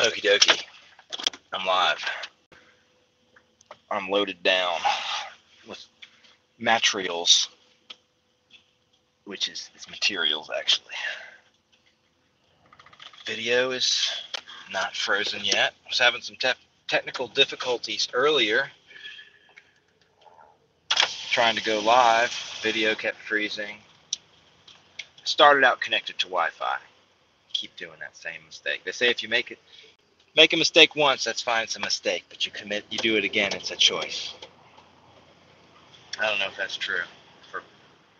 Okie dokie. I'm live. I'm loaded down with materials, which is it's materials actually. Video is not frozen yet. I was having some technical difficulties earlier trying to go live. Video kept freezing. Started out connected to Wi-Fi. Keep doing that same mistake. They say if you make a mistake once, that's fine, it's a mistake, but you do it again, it's a choice. I don't know if that's true for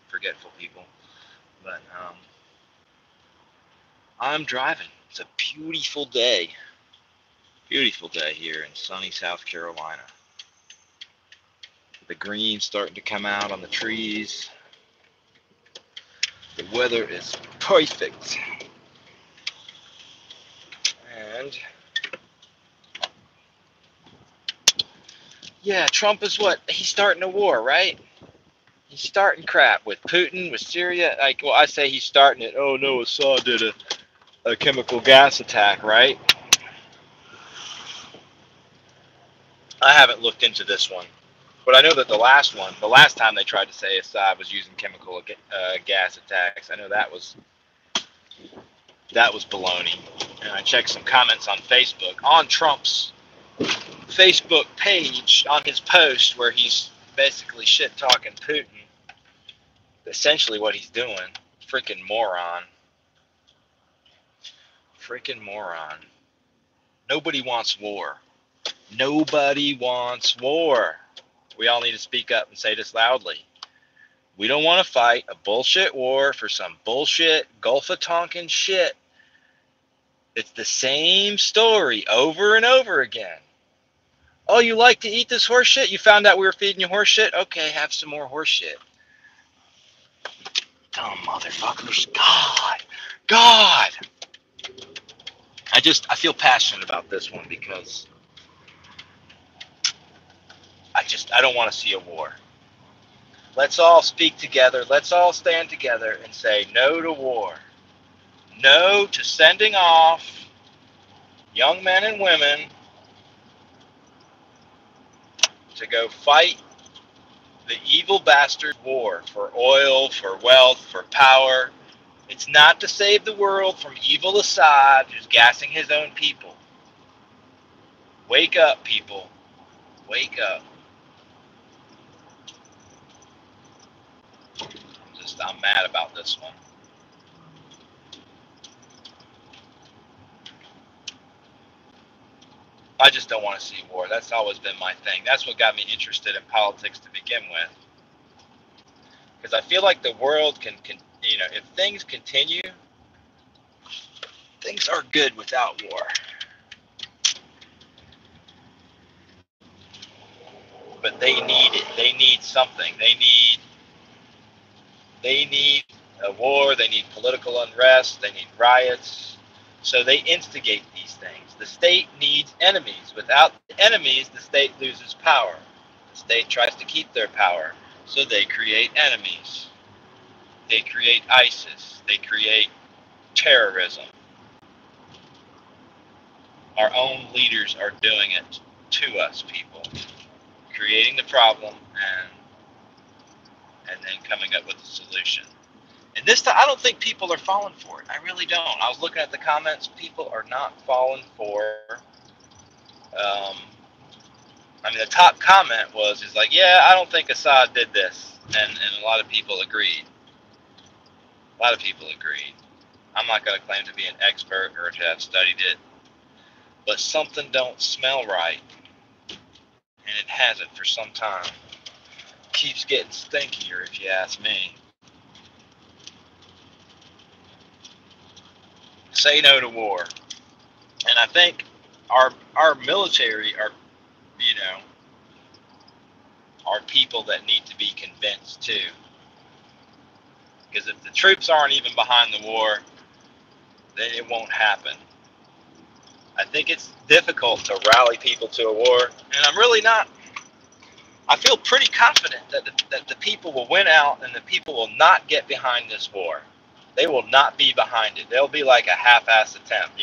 forgetful people, but I'm driving. It's a beautiful day here in sunny South Carolina. The green's starting to come out on the trees. The weather is perfect. And yeah, Trump is what? He's starting a war, right? He's starting crap with Putin, with Syria. Like, well, I say he's starting it. Oh no, Assad did a chemical gas attack, right? I haven't looked into this one, but I know that the last time they tried to say Assad was using chemical gas attacks, I know that was baloney. And I checked some comments on Facebook, on Trump's Facebook page, on his post where he's basically shit talking Putin. Essentially what he's doing. Freaking moron. Nobody wants war. Nobody wants war. We all need to speak up and say this loudly. We don't want to fight a bullshit war for some bullshit Gulf of Tonkin shit. It's the same story over and over again. Oh, you like to eat this horse shit? You found out we were feeding you horse shit? Okay, have some more horse shit. Dumb motherfuckers. God. I feel passionate about this one because I don't want to see a war. Let's all speak together. Let's all stand together and say no to war. No to sending off young men and women to go fight the evil bastard war for oil, for wealth, for power. It's not to save the world from evil Assad who's gassing his own people. Wake up, people. Wake up. I'm mad about this one. I just don't want to see war. That's always been my thing. That's what got me interested in politics to begin with. Because I feel like the world can if things continue, things are good without war. But they need it. They need something. They need a war. They need political unrest. They need riots. So they instigate these things. The state needs enemies. Without enemies, the state loses power. The state tries to keep their power. So they create enemies. They create ISIS. They create terrorism. Our own leaders are doing it to us, people. Creating the problem and then coming up with a solution. And this time, I don't think people are falling for it. I really don't. I was looking at the comments. People are not falling for. The top comment was, yeah, I don't think Assad did this, and a lot of people agreed. I'm not going to claim to be an expert or to have studied it, but something don't smell right, and it hasn't for some time. Keeps getting stinkier, if you ask me. Say no to war. And I think our military are people that need to be convinced too. Because if the troops aren't even behind the war, then it won't happen. I think it's difficult to rally people to a war, and I'm really not. I feel pretty confident that the people will win out and the people will not get behind this war. They will not be behind it. They'll be like a half-assed attempt,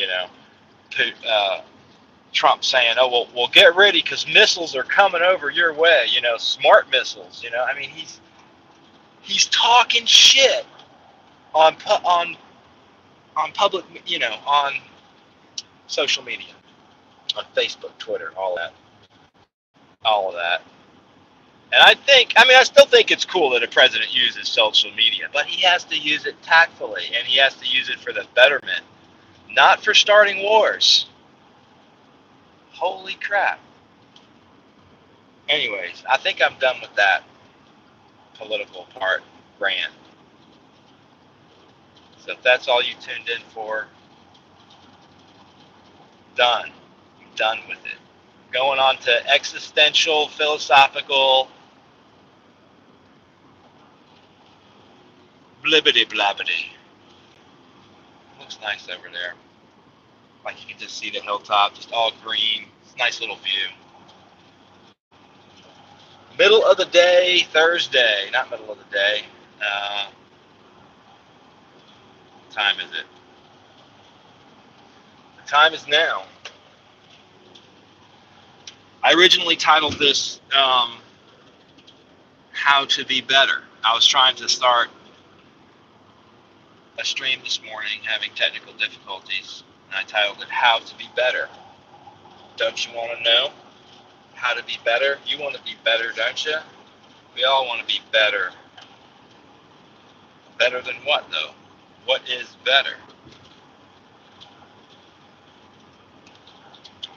Trump saying, "Oh, well, get ready because missiles are coming over your way." Smart missiles. I mean, he's talking shit on public, on social media, on Facebook, Twitter, all of that. And I still think it's cool that a president uses social media, but he has to use it tactfully, and he has to use it for the betterment, not for starting wars. Holy crap. Anyways, I think I'm done with that political part rant. So if that's all you tuned in for, done. I'm done with it. Going on to existential, philosophical, blibbity blabbity. Looks nice over there. Like you can just see the hilltop, just all green. It's a nice little view. Middle of the day, Thursday. Not middle of the day. What time is it? The time is now. I originally titled this How to Be Better. I was trying to start a stream this morning, having technical difficulties, and I titled it How to Be Better. Don't you want to know how to be better? You want to be better, don't you? We all want to be better. Better than what, though? What is better?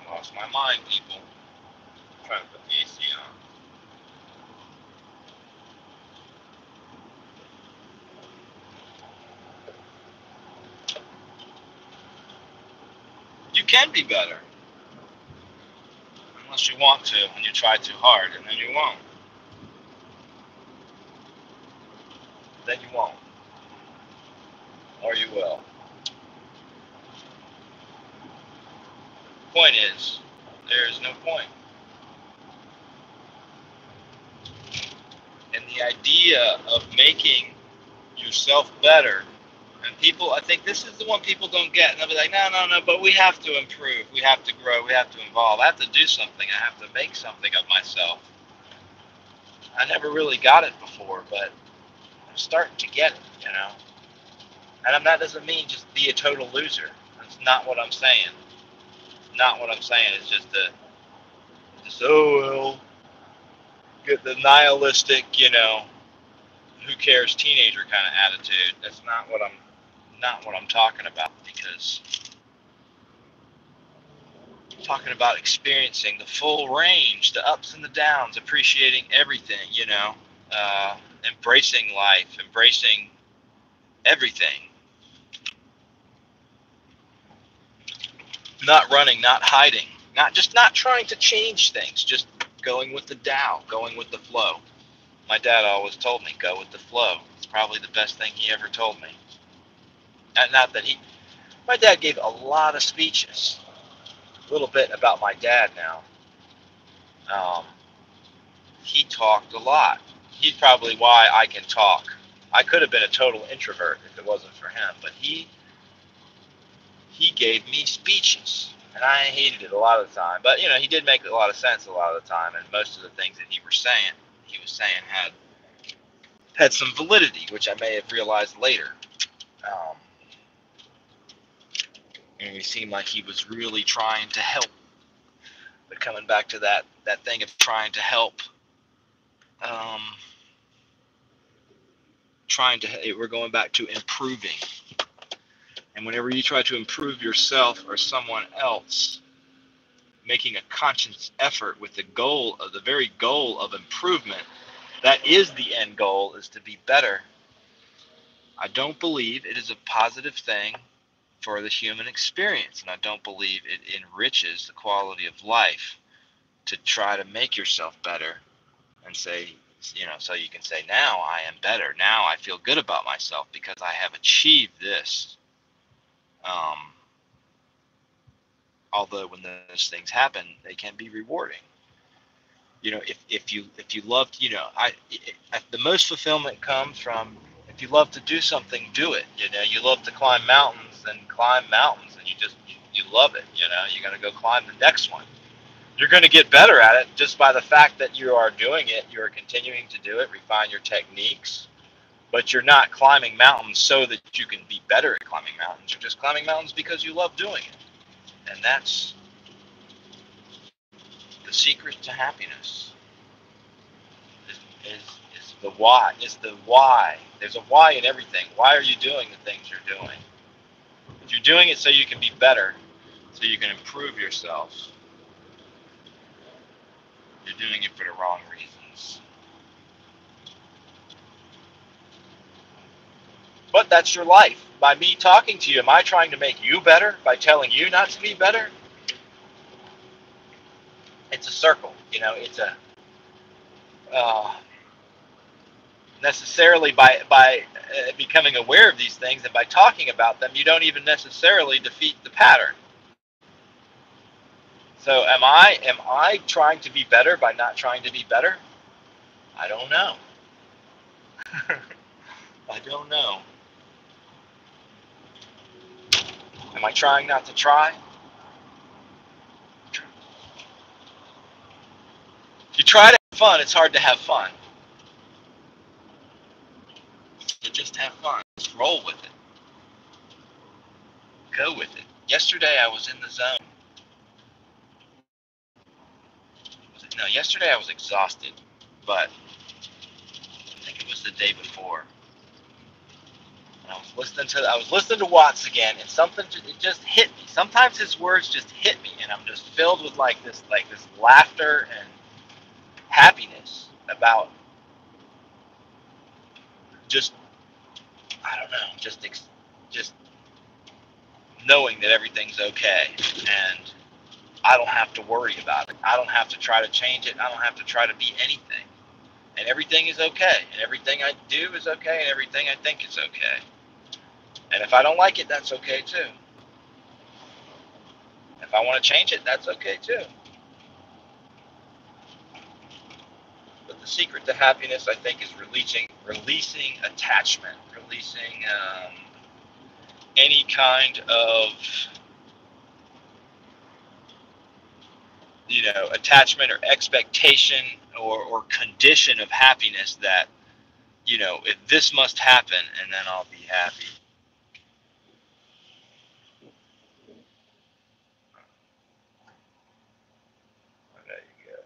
I lost my mind, people. I'm trying to put the AC on. You can be better. Unless you want to, and you try too hard, and then you won't. Then you won't. Or you will. Point is, there is no point. And the idea of making yourself better, and people, I think this is the one people don't get, and they'll be like, no, but we have to improve, we have to grow, we have to evolve, I have to do something, I have to make something of myself. I never really got it before, but I'm starting to get it, And that doesn't mean just be a total loser. That's not what I'm saying. Not what I'm saying. It's just get the nihilistic, who cares teenager kind of attitude. That's not what I'm talking about, because I'm talking about experiencing the full range, the ups and the downs, appreciating everything, embracing life, embracing everything. Not running, not hiding, not trying to change things, just going with the Tao, going with the flow. My dad always told me, go with the flow. It's probably the best thing he ever told me. My dad gave a lot of speeches. A little bit about my dad now. He talked a lot. He's probably why I can talk. I could have been a total introvert if it wasn't for him, but he gave me speeches, and I hated it a lot of the time. But he did make a lot of sense a lot of the time, and most of the things that he was saying had some validity, which I may have realized later. And he seemed like he was really trying to help. But coming back to that thing of trying to help, we're going back to improving. And whenever you try to improve yourself or someone else, making a conscious effort with the very goal of improvement, that is the end goal, is to be better. I don't believe it is a positive thing for the human experience, and I don't believe it enriches the quality of life to try to make yourself better and say, so you can say, now I am better. Now I feel good about myself because I have achieved this. Although when those things happen, they can be rewarding. If you love, the most fulfillment comes from, if you love to do something, do it. You love to climb mountains, then climb mountains, and you You love it. You're going to go climb the next one. You're going to get better at it just by the fact that you are doing it. You are continuing to do it, refine your techniques, but you're not climbing mountains so that you can be better at climbing mountains. You're just climbing mountains because you love doing it. And that's the secret to happiness. Is the why. Is the why. There's a why in everything. Why are you doing the things you're doing? If you're doing it so you can be better, so you can improve yourself, you're doing it for the wrong reasons. But that's your life. By me talking to you, am I trying to make you better by telling you not to be better? It's a circle. It's a necessarily by becoming aware of these things and by talking about them, you don't even necessarily defeat the pattern. So am I trying to be better by not trying to be better? I don't know. I don't know. Am I trying not to try? If you try to have fun, it's hard to have fun. You just have fun. Just roll with it. Go with it. Yesterday I was in the zone. No, yesterday I was exhausted, but I think it was the day before. And I was listening to Watts again, and something it just hit me. Sometimes his words just hit me, and I'm just filled with like this laughter and happiness about just I don't know, just knowing that everything's okay, and I don't have to worry about it. I don't have to try to change it. I don't have to try to be anything. And everything is okay. And everything I do is okay. And everything I think is okay. And if I don't like it, that's okay too. If I want to change it, that's okay too. But the secret to happiness, I think, is releasing attachment, releasing any kind of attachment or expectation or condition of happiness that, if this must happen and then I'll be happy. There you go.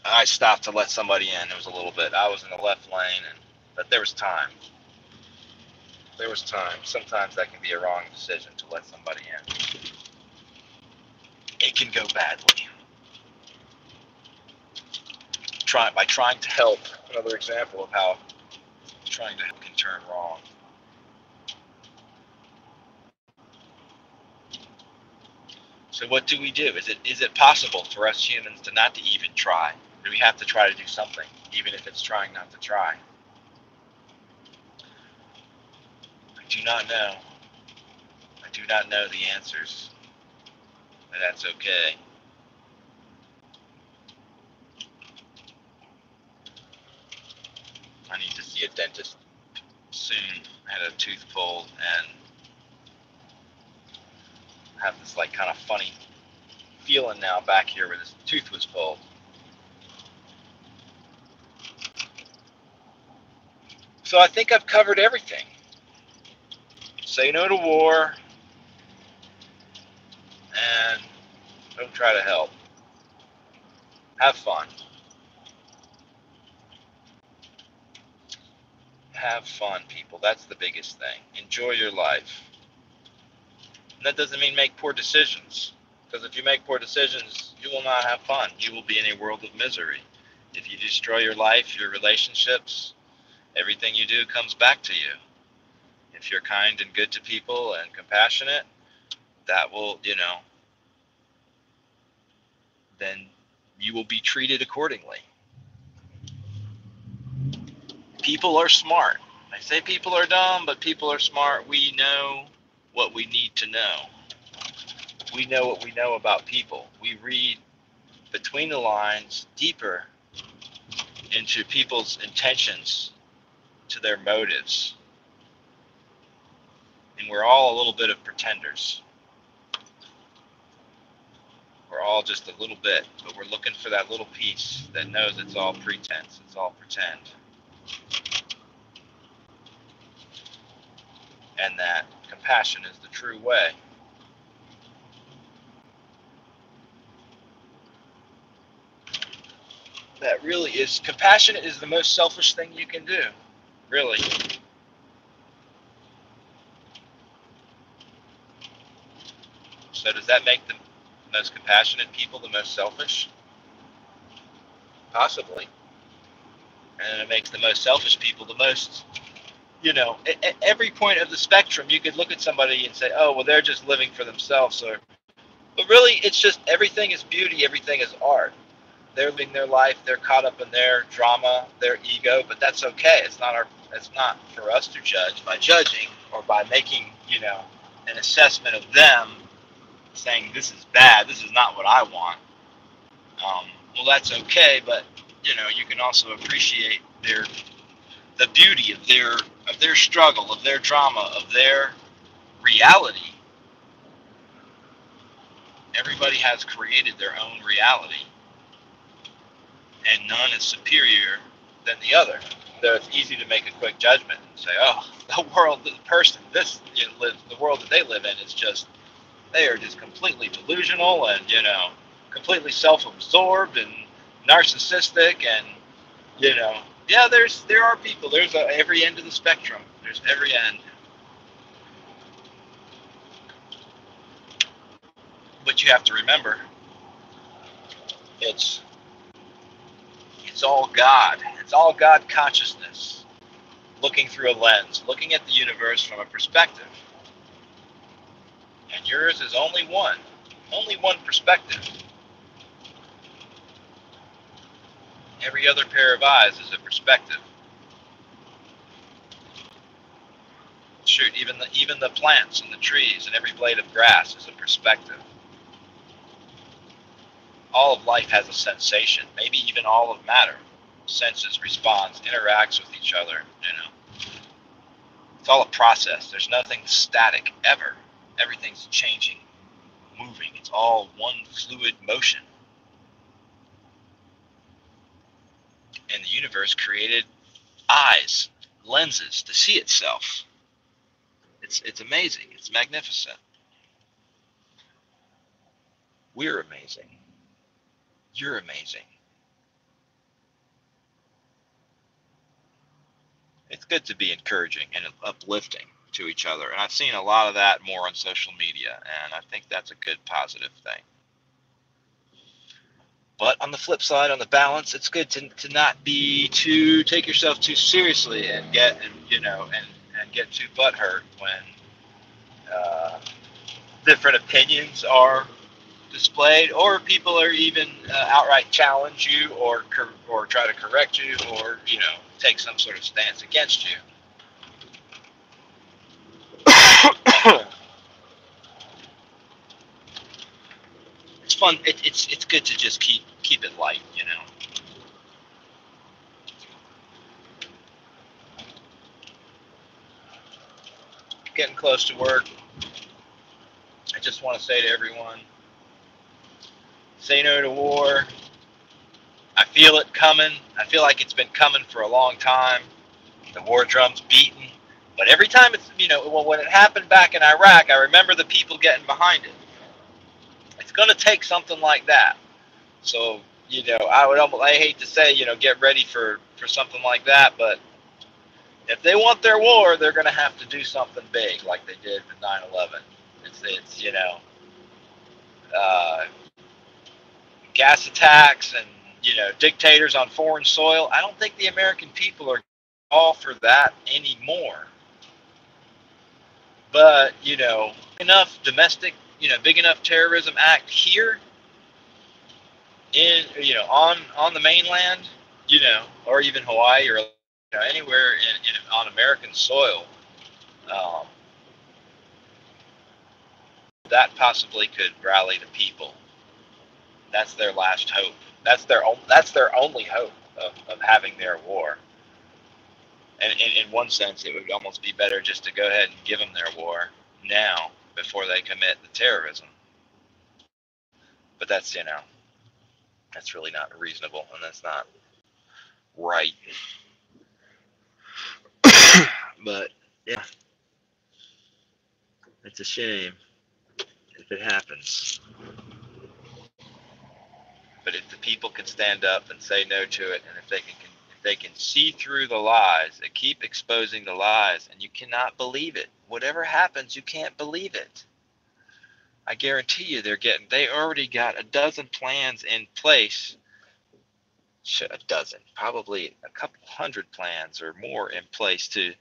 I stopped to let somebody in. It was a little bit. I was in the left lane, but there was time. There was time. Sometimes that can be a wrong decision to let somebody in. It can go badly. By trying to help. Another example of how trying to help can turn wrong. So what do we do? Is it possible for us humans to not to even try? Do we have to try to do something, even if it's trying not to try? I do not know. I do not know the answers. And that's okay. I need to see a dentist soon. I had a tooth pulled and have this like kind of funny feeling now back here where this tooth was pulled. So I think I've covered everything. Say no to war and don't try to help. Have fun. Have fun, people. That's the biggest thing. Enjoy your life. And that doesn't mean make poor decisions. Because if you make poor decisions, you will not have fun. You will be in a world of misery. If you destroy your life, your relationships, everything you do comes back to you. If you're kind and good to people and compassionate, that will, then you will be treated accordingly. People are smart. I say people are dumb, but people are smart. We know what we need to know. We know what we know about people. We read between the lines deeper into people's intentions, to their motives. And we're all a little bit of pretenders. We're all just a little bit, but we're looking for that little piece that knows it's all pretense, it's all pretend. And that compassion is the true way. That really is, compassion is the most selfish thing you can do, really. So does that make the most compassionate people the most selfish? Possibly. And it makes the most selfish people the most, at every point of the spectrum, you could look at somebody and say, oh, well, they're just living for themselves. But really, it's just everything is beauty, everything is art. They're living their life, they're caught up in their drama, their ego, but that's okay. It's not for us to judge by judging or by making, an assessment of them, saying this is bad, this is not what I want. Well, that's okay, but you can also appreciate the beauty of their struggle, of their drama, of their reality. Everybody has created their own reality, and none is superior than the other. So it's easy to make a quick judgment and say, oh, the world, the person, the world that they live in is just, they are just completely delusional and, completely self-absorbed and narcissistic and, yeah, there are people, there's every end of the spectrum. There's every end. But you have to remember, it's all God. It's all God consciousness looking through a lens, looking at the universe from a perspective. And yours is only one perspective. Every other pair of eyes is a perspective. Shoot, even the plants and the trees and every blade of grass is a perspective. All of life has a sensation, maybe even all of matter. Senses, responds, interacts with each other, It's all a process. There's nothing static ever. Everything's changing, moving. It's all one fluid motion. And the universe created eyes, lenses to see itself. It's amazing. It's magnificent. We're amazing. You're amazing. It's good to be encouraging and uplifting to each other. And I've seen a lot of that more on social media, and I think that's a good positive thing. But on the flip side, on the balance, it's good to not take yourself too seriously and get too butthurt when different opinions are displayed, or people are even outright challenge you, or try to correct you, or take some sort of stance against you. It's fun. It's good to just keep it light, Getting close to work. I just want to say to everyone, say no to war. I feel it coming. I feel like it's been coming for a long time. The war drum's beaten. But every time when it happened back in Iraq, I remember the people getting behind it. It's going to take something like that. So, I hate to say, get ready for something like that, but if they want their war, they're going to have to do something big like they did with 9/11. It's gas attacks and, dictators on foreign soil. I don't think the American people are all for that anymore. But, enough domestic, big enough terrorism act here in, on the mainland, or even Hawaii or anywhere on American soil, that possibly could rally the people. That's their last hope. That's their only hope of having their war. And in one sense, it would almost be better just to go ahead and give them their war now before they commit the terrorism. But that's, that's really not reasonable, and that's not right. But, yeah, it's a shame if it happens. But if the people can stand up and say no to it, and if they can see through the lies, they keep exposing the lies, and you cannot believe it. Whatever happens, you can't believe it. I guarantee you they already got a dozen plans in place. A dozen, probably a couple hundred plans or more in place to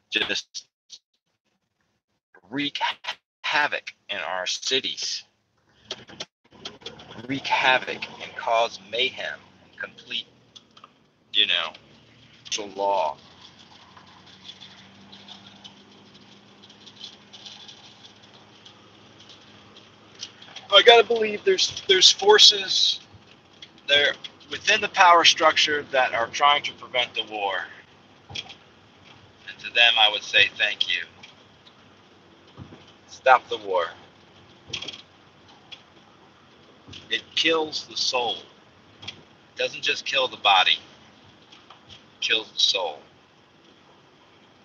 just wreak havoc in our cities, wreak havoc and cause mayhem and complete, law. I gotta believe there's forces there within the power structure that are trying to prevent the war. And to them, I would say thank you. Stop the war. It kills the soul. It doesn't just kill the body. It kills the soul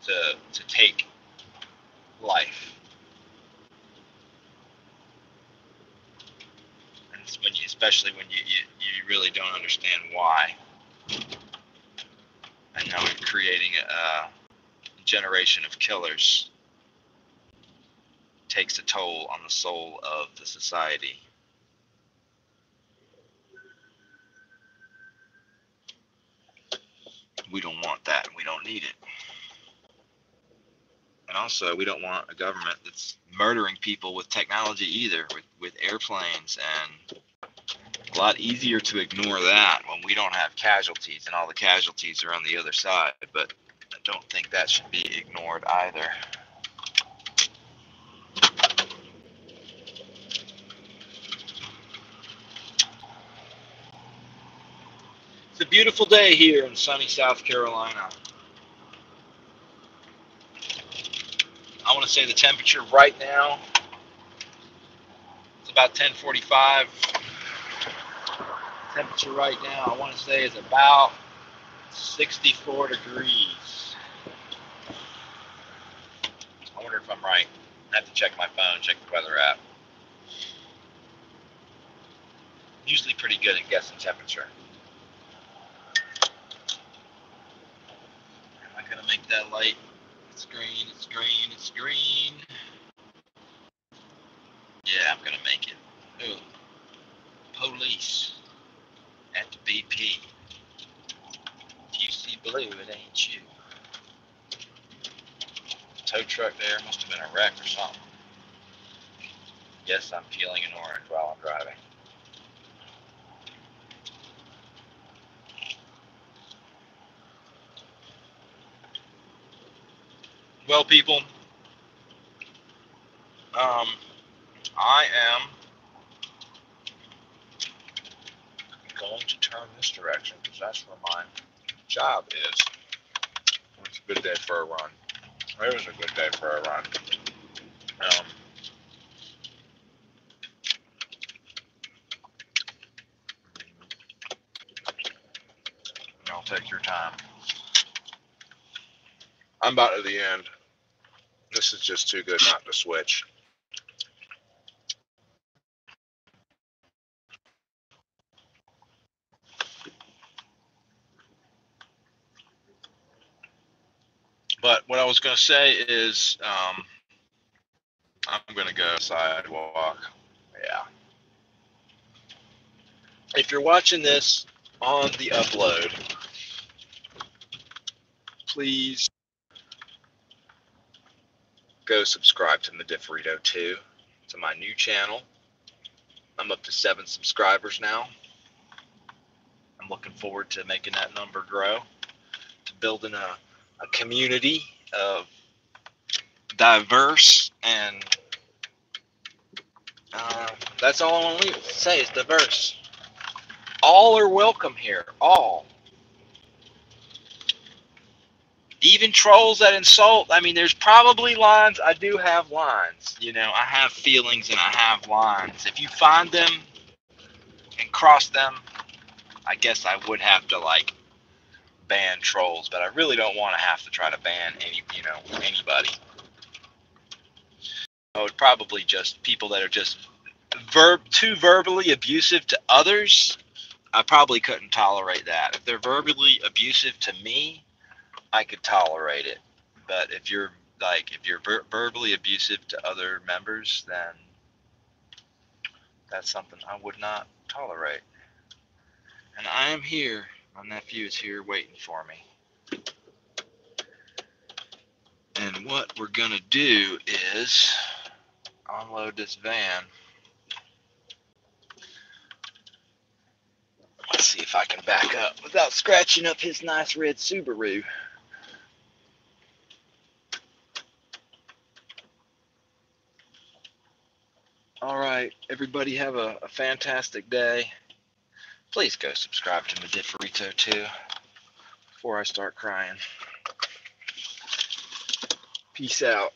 to take life. And it's especially when you really don't understand why. And now we're creating a generation of killers. Takes a toll on the soul of the society. We don't want that. We don't need it. And also, we don't want a government that's murdering people with technology either, with airplanes. And a lot easier to ignore that when we don't have casualties, and all the casualties are on the other side. But I don't think that should be ignored either. It's a beautiful day here in sunny South Carolina. I want to say the temperature right now, it's about 10:45. Temperature right now, I want to say, is about 64 degrees. I wonder if I'm right. I have to check my phone, check the weather app. Usually pretty good at guessing temperature. Am I going to make that light? It's green, it's green, it's green. Yeah, I'm going to make it. Ooh. Police at the BP. If you see blue, it ain't you. The tow truck there must have been a wreck or something. Yes, I'm peeling an orange while I'm driving. Well, people, I am going to turn this direction because that's where my job is. It's a good day for a run. It was a good day for a run. I'll take your time. I'm about to the end. This is just too good not to switch. But what I was going to say is I'm going to go sidewalk. Yeah. If you're watching this on the upload, please go subscribe to Mediferito 2, to my new channel. I'm up to 7 subscribers now. I'm looking forward to making that number grow, to building a community of diverse, and that's all I want to say is diverse. All are welcome here. All. Even trolls that insult. I mean, there's probably lines. I do have lines. You know, I have feelings and I have lines. If you find them and cross them, I guess I would have to like ban trolls, but I really don't want to have to try to ban anybody. I would probably just people that are just too verbally abusive to others. I probably couldn't tolerate that. If they're verbally abusive to me, I could tolerate it. But if you're verbally abusive to other members, then that's something I would not tolerate. And I am here. My nephew is here waiting for me. And what we're gonna do is unload this van. Let's see if I can back up without scratching up his nice red Subaru. All right, everybody have a fantastic day. Please go subscribe to Mediferito too before I start crying. Peace out.